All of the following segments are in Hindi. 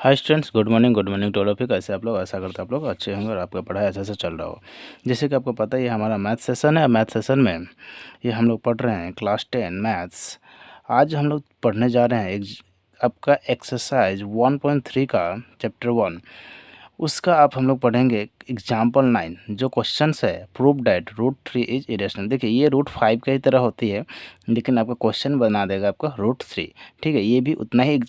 Hi students, good morning to all of you. कैसे आप लोग? आशा करते हैं आप लोग अच्छे होंगे और आपका पढ़ाई अच्छे से चल रहा हो। जैसे कि आपको पता ही है, हमारा मैथ सेशन है। मैथ सेशन में ये हम लोग पढ़ रहे हैं क्लास 10 मैथ्स। आज हम लोग पढ़ने जा रहे हैं आपका एक्सरसाइज 1.3 का चैप्टर 1। उसका आप हम लोग पढ़ेंगे एग्जाम्पल 9, जो क्वेश्चंस है प्रूव डैट √3 इज इरेशनल। देखिए, ये √5 का ही तरह होती है, लेकिन आपका क्वेश्चन बना देगा आपका √3। ठीक है, ये भी उतना ही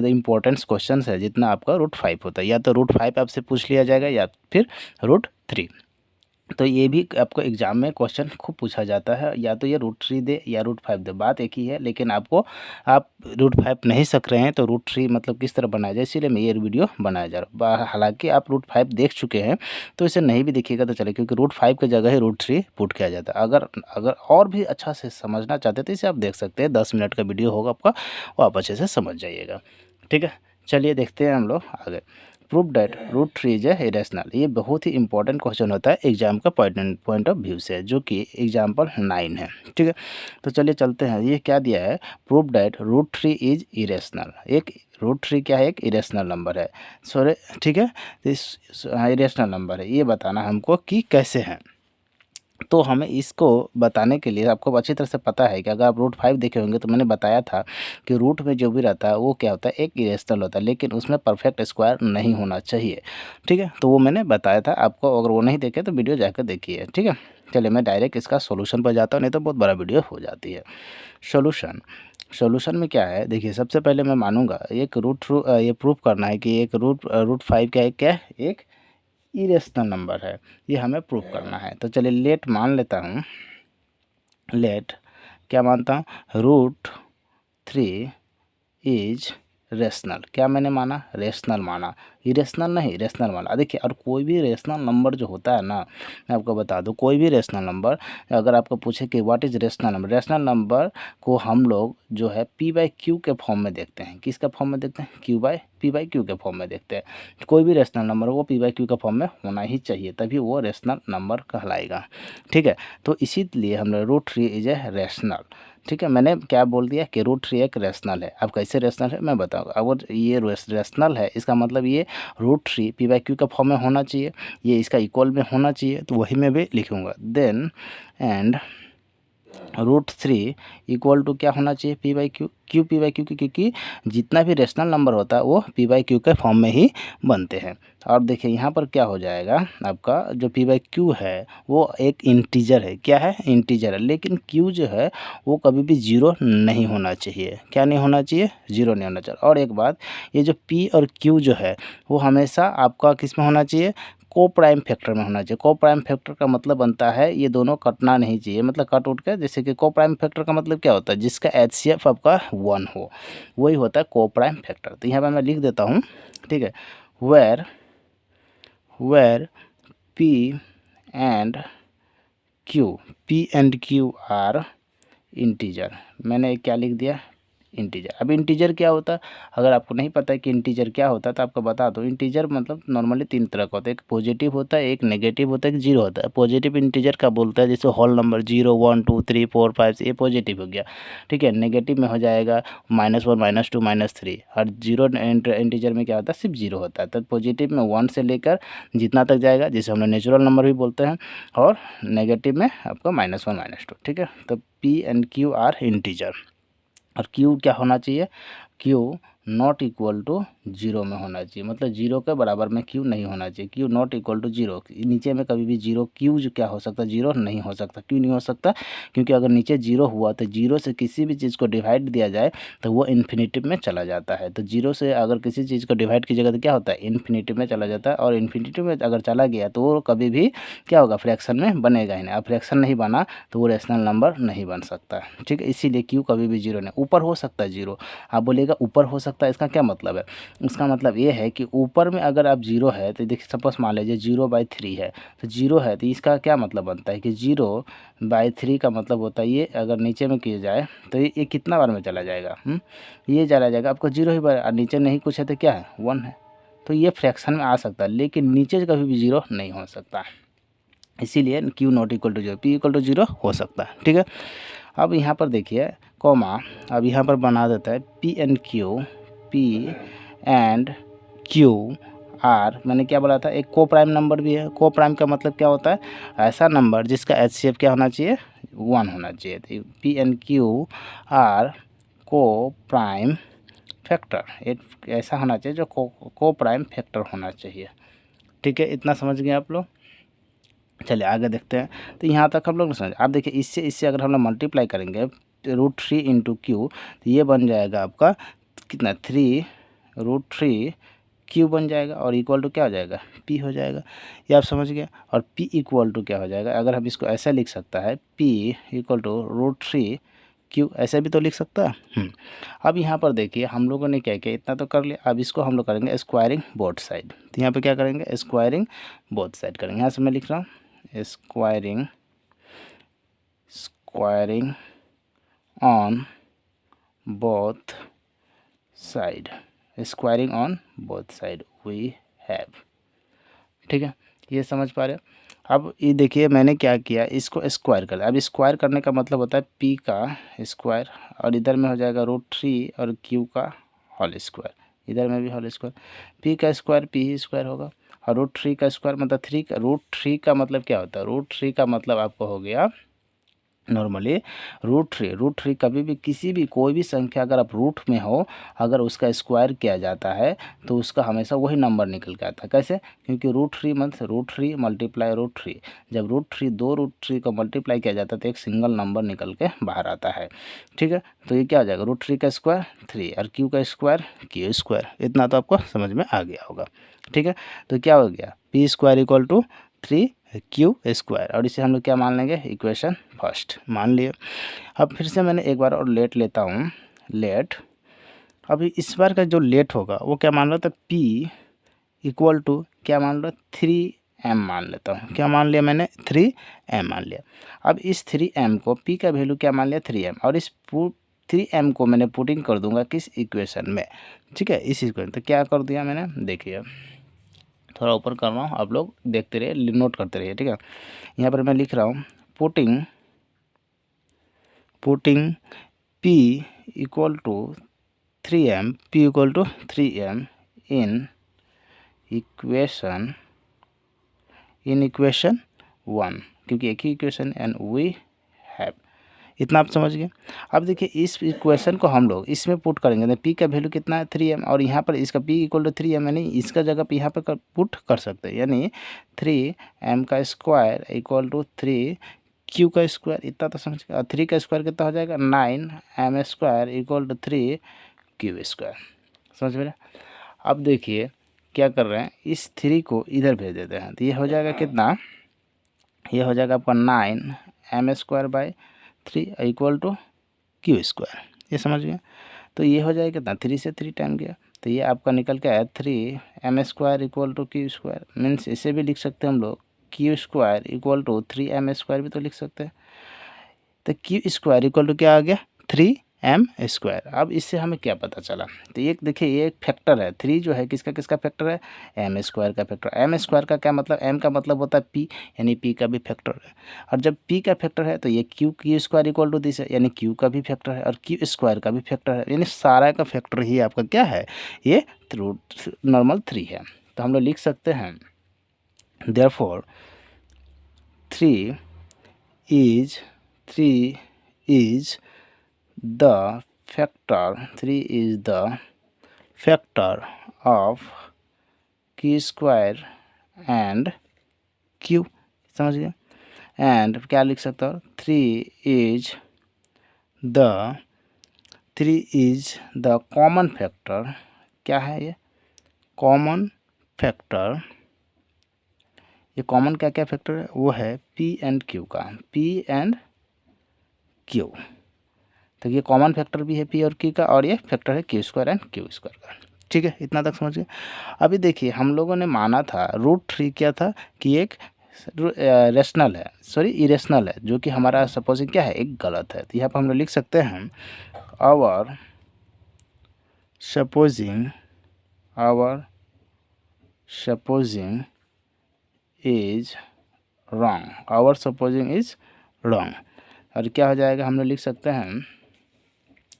इंपॉर्टेंट क्वेश्चन है जितना आपका √5 होता है। या तो √5 आपसे पूछ लिया जाएगा या फिर √3। तो ये भी आपको एग्जाम में क्वेश्चन खूब पूछा जाता है, या तो ये √3 दे या √5 दे, बात एक ही है। लेकिन आपको आप √5 नहीं सक रहे हैं तो √3 मतलब किस तरह बनाया जाए, इसीलिए मैं ये वीडियो बनाया जा रहा हूँ। हालांकि आप √5 देख चुके हैं तो इसे नहीं भी देखिएगा तो चले, क्योंकि √5 की जगह ही √3 पुट किया जाता है। अगर अगर और भी अच्छा से समझना चाहते तो इसे आप देख सकते हैं, 10 मिनट का वीडियो होगा आपका, वो आप अच्छे से समझ जाइएगा। ठीक है, चलिए देखते हैं हम लोग आगे। Prove that √3 is irrational. ये बहुत ही इंपॉर्टेंट क्वेश्चन होता है एग्जाम का पॉइंट ऑफ व्यू से, जो कि एग्जाम्पल 9 है। ठीक है, तो चलिए चलते हैं। ये क्या दिया है? Prove that √3 is irrational. एक √3 क्या है? एक इरेशनल नंबर है। सॉरी, ठीक है, इरेशनल नंबर है। ये बताना हमको कि कैसे है। तो हमें इसको बताने के लिए आपको अच्छी तरह से पता है कि अगर आप √5 देखे होंगे तो मैंने बताया था कि रूट में जो भी रहता है वो क्या होता है? एक इरेशनल होता है, लेकिन उसमें परफेक्ट स्क्वायर नहीं होना चाहिए। ठीक है, तो वो मैंने बताया था आपको। अगर वो नहीं देखे तो वीडियो जाकर देखिए। ठीक है, चलिए मैं डायरेक्ट इसका सोल्यूशन पर जाता हूँ, नहीं तो बहुत बड़ा वीडियो हो जाती है। सोल्यूशन में क्या है? देखिए, सबसे पहले मैं मानूंगा एक ये प्रूव करना है कि एक √5 क्या है? एक इरेशनल नंबर है। ये हमें प्रूव करना है। तो चलिए लेट मान लेता हूँ, लेट क्या मानता हूँ? √3 इज रेशनल। क्या मैंने माना? रेशनल माना, इरेशनल नहीं, रेशनल माना। देखिए, और कोई भी रेशनल नंबर जो होता है ना, मैं आपको बता दूं, कोई भी रेशनल नंबर अगर आपको पूछे कि व्हाट इज रेशनल नंबर को हम लोग जो है p/q के फॉर्म में देखते हैं। किसका फॉर्म में देखते हैं? p/q के फॉर्म में देखते हैं। कोई भी रेशनल नंबर वो p/q के फॉर्म में होना ही चाहिए, तभी वो रेशनल नंबर कहलाएगा। ठीक है, तो इसीलिए हमने √3 इज ए रेशनल। ठीक है, मैंने क्या बोल दिया कि √3 एक रेशनल है। अब कैसे रेशनल है मैं बताऊँगा। अगर ये रेशनल है, इसका मतलब ये √3 p/q का फॉर्म में होना चाहिए, ये इसका इक्वल में होना चाहिए, तो वही मैं भी लिखूँगा। देन एंड √3 इक्वल टू क्या होना चाहिए? p/q। क्यों p/q? क्योंकि जितना भी रेशनल नंबर होता है वो p/q के फॉर्म में ही बनते हैं। और देखिए यहाँ पर क्या हो जाएगा, आपका जो p/q है वो एक इंटीजर है। क्या है? इंटीजर है। लेकिन q जो है वो कभी भी 0 नहीं होना चाहिए। क्या नहीं होना चाहिए? 0 नहीं होना चाहिए। और एक बात, ये जो p और q जो है वो हमेशा आपका किस में होना चाहिए? को प्राइम फैक्टर में होना चाहिए। को प्राइम फैक्टर का मतलब बनता है ये दोनों कटना नहीं चाहिए, मतलब कट उठ के। जैसे कि को प्राइम फैक्टर का मतलब क्या होता है? जिसका HCF आपका 1 हो, वही होता है को प्राइम फैक्टर। तो यहाँ पर मैं लिख देता हूँ। ठीक है, where P and Q are integer. मैंने क्या लिख दिया? इंटीजर। अब इंटीजर क्या होता है? अगर आपको नहीं पता है कि इंटीजर क्या होता है तो आपको बता दो। इंटीजर मतलब नॉर्मली 3 तरह का होता है, एक पॉजिटिव होता है, एक नेगेटिव होता है, एक जीरो होता है। पॉजिटिव इंटीजर का बोलता है जैसे होल नंबर 0 1 2 3 4 5, ये पॉजिटिव हो गया। ठीक है, नेगेटिव में हो जाएगा -1 -2 -3। और जीरो इंटीजर में क्या होता है? सिर्फ 0 होता है। तो पॉजिटिव में 1 से लेकर जितना तक जाएगा, जिसे हम लोग नेचुरल नंबर भी बोलते हैं, और नेगेटिव में आपका -1 -2। ठीक है, तो P and Q are integer. और Q क्या होना चाहिए? Q नॉट इक्वल टू 0 में होना चाहिए, मतलब 0 के बराबर में Q नहीं होना चाहिए। Q नॉट इक्वल टू 0, नीचे में कभी भी 0 Q जो क्या हो सकता है? 0 नहीं हो सकता। क्यों नहीं हो सकता? क्योंकि अगर नीचे 0 हुआ तो 0 से किसी भी चीज़ को डिवाइड दिया जाए तो वो इन्फिनिटिव में चला जाता है। तो 0 से अगर किसी चीज़ को डिवाइड कीजिएगा तो क्या होता है? इन्फिनिटिव में चला जाता है। और इन्फिनिटिव में अगर चला गया तो वो कभी भी क्या होगा? फ्रैक्शन में बनेगा ही नहीं। अब फ्रैक्शन नहीं बना तो वो रेशनल नंबर नहीं बन सकता। ठीक है, इसीलिए Q कभी भी 0 नहीं। ऊपर हो सकता है 0, आप बोलिएगा ऊपर हो सकता है, इसका क्या मतलब है? इसका मतलब ये है कि ऊपर में अगर आप 0 है तो देखिए, सपोज मान लीजिए 0/3 है, तो 0 है तो इसका क्या मतलब बनता है कि 0/3 का मतलब होता है ये अगर नीचे में किया जाए तो ये कितना बार में चला जाएगा? ये चला जाएगा आपको 0 ही बार। और नीचे नहीं कुछ है तो क्या है? 1 है। तो ये फ्रैक्शन में आ सकता है, लेकिन नीचे कभी भी 0 नहीं हो सकता। इसीलिए Q not equal to 0, P equal to 0 हो सकता है। ठीक है, अब यहाँ पर देखिए कॉमा, अब यहाँ पर बना देता है P and Q Q R, मैंने क्या बोला था, एक को प्राइम नंबर भी है। को प्राइम का मतलब क्या होता है, ऐसा नंबर जिसका HCF क्या होना चाहिए, 1 होना चाहिए। तो पी एन क्यू आर को प्राइम फैक्टर, एक ऐसा होना चाहिए जो को प्राइम फैक्टर होना चाहिए। ठीक है, इतना समझ गए आप लोग। चलिए आगे देखते हैं। तो यहाँ तक हम लोग समझ, आप देखिए इससे अगर हम लोग मल्टीप्लाई करेंगे √3 इंटू क्यू, तो ये बन जाएगा आपका कितना, 3√3 क्यू बन जाएगा, और इक्वल टू क्या हो जाएगा, पी हो जाएगा। ये आप समझ गए। और पी इक्वल टू क्या हो जाएगा, अगर हम इसको ऐसा लिख सकता है, पी इक्वल टू √3 क्यू, ऐसे भी तो लिख सकता है। अब यहाँ पर देखिए हम लोगों ने क्या किया, इतना तो कर लिया। अब इसको हम लोग करेंगे स्क्वायरिंग बोथ साइड। तो यहाँ पे क्या करेंगे, स्क्वायरिंग बोथ साइड करेंगे। यहाँ से मैं लिख रहा हूँ squaring on both side, squaring on both side we have. ठीक है, ये समझ पा रहे हो। अब ये देखिए मैंने क्या किया, इसको स्क्वायर कर दिया। अब स्क्वायर करने का मतलब होता है पी का स्क्वायर, और इधर में हो जाएगा √3 और क्यू का होल स्क्वायर, इधर में भी होल स्क्वायर। पी का स्क्वायर पी ही स्क्वायर होगा, और √3 का स्क्वायर मतलब 3 का √3 का मतलब क्या होता है, √3 का मतलब आपको हो गया नॉर्मली √3 कभी भी किसी भी कोई भी संख्या अगर आप रूट में हो, अगर उसका स्क्वायर किया जाता है तो उसका हमेशा वही नंबर निकल के आता है। कैसे, क्योंकि √3 मतलब √3 मल्टीप्लाई √3, जब दो √3 को मल्टीप्लाई किया जाता है तो एक सिंगल नंबर निकल के बाहर आता है। ठीक है, तो ये क्या हो जाएगा, √3 का स्क्वायर 3 और क्यू का स्क्वायर क्यू स्क्वायर। इतना तो आपको समझ में आ गया होगा। ठीक है, तो क्या हो गया, P square equal to 3 Q square, और इसे हम लोग क्या मान लेंगे, इक्वेशन फर्स्ट मान लिए। अब फिर से मैंने एक बार और लेट लेता हूँ, लेट। अभी इस बार का जो लेट होगा वो क्या मान लो, तो पी इक्वल टू क्या मान लो, 3m मान लेता हूँ। क्या मान लिया मैंने, 3m मान लिया। अब इस 3m को, p का वैल्यू क्या मान लिया 3m, और इस 3m को मैंने पुटिंग कर दूंगा किस इक्वेशन में। ठीक है, इस इक्वेशन, तो क्या कर दिया मैंने, देखिए थोड़ा ऊपर कर रहा हूँ, आप लोग देखते रहिए, नोट करते रहिए। ठीक है, यहाँ पर मैं लिख रहा हूँ putting p equal to 3m, p equal to 3m in equation 1, क्योंकि एक ही इक्वेशन एंड वी हैव। इतना आप समझ गए। अब देखिए इस इक्वेशन को हम लोग इसमें पुट करेंगे तो p का वैल्यू कितना है 3m, और यहाँ पर इसका p इक्वल टू 3m, यानी इसका जगह पे यहाँ पर पुट कर सकते हैं, यानी 3m का स्क्वायर इक्वल टू 3 क्यू का स्क्वायर। इतना तो समझ गए। 3 का स्क्वायर कितना हो जाएगा, 9m square equal to 3 Q square. समझ में। अब देखिए क्या कर रहे हैं, इस 3 को इधर भेज देते हैं, तो ये हो जाएगा कितना, ये हो जाएगा आपका 9m square by 3 equal to Q square. ये समझ गए। तो ये हो जाएगा कितना, 3 से 3 टाइम गया, तो ये आपका निकल के आया 3m square equal to Q square. Means इसे भी लिख सकते हैं हम लोग, Q square equal to 3m square भी तो लिख सकते हैं। तो क्यू स्क्वायर इक्वल टू क्या आ गया, 3m स्क्वायर। अब इससे हमें क्या पता चला, तो ये देखिए ये एक फैक्टर है, 3 जो है किसका किसका फैक्टर है, m स्क्वायर का फैक्टर। m स्क्वायर का क्या मतलब, m का मतलब होता है p, यानी p का भी फैक्टर है। और जब p का फैक्टर है तो ये Q square equal to this है, यानी q का भी फैक्टर है, और क्यू स्क्वायर का भी फैक्टर है, यानी सारा का फैक्टर ही आपका क्या है, ये नॉर्मल 3 है। तो हम लोग लिख सकते हैं therefore 3 is the factor of q square and q। समझ गए। एंड क्या लिख सकता हूँ, 3 is the कॉमन फैक्टर। क्या है ये, कॉमन फैक्टर। ये कॉमन क्या क्या फैक्टर है, वो है p एंड q का, p एंड q। तो ये कॉमन फैक्टर भी है p और q का, और ये फैक्टर है q square and q square का। ठीक है, इतना तक समझ गए। अभी देखिए हम लोगों ने माना था √3 क्या था, कि एक रेशनल है, सॉरी इरेशनल है, जो कि हमारा सपोजिंग क्या है, एक गलत है। तो यहाँ पर हम लोग लिख सकते हैं आवर सपोजिंग इज रॉन्ग। और क्या हो जाएगा, हम लोग लिख सकते हैं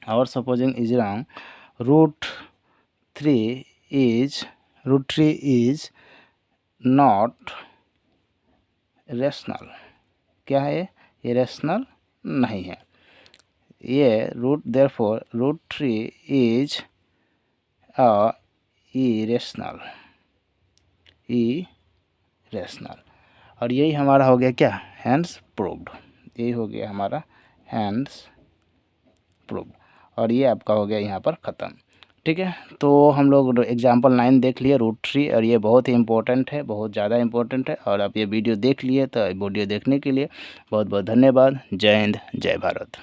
our supposing is wrong, √3 is root three is not rational. क्या है ये रेशनल नहीं है। ये therefore root three is a irrational. और यही हमारा हो गया क्या, हैंस प्रूव्ड। यही हो गया हमारा हैंस प्रूव्ड, और ये आपका हो गया यहाँ पर ख़त्म। ठीक है, तो हम लोग एग्जाम्पल 9 देख लिए रूट थ्री, और ये बहुत ही इंपॉर्टेंट है, बहुत ज़्यादा इंपॉर्टेंट है। और आप ये वीडियो देख लिए, तो वीडियो देखने के लिए बहुत बहुत धन्यवाद। जय हिंद, जय भारत।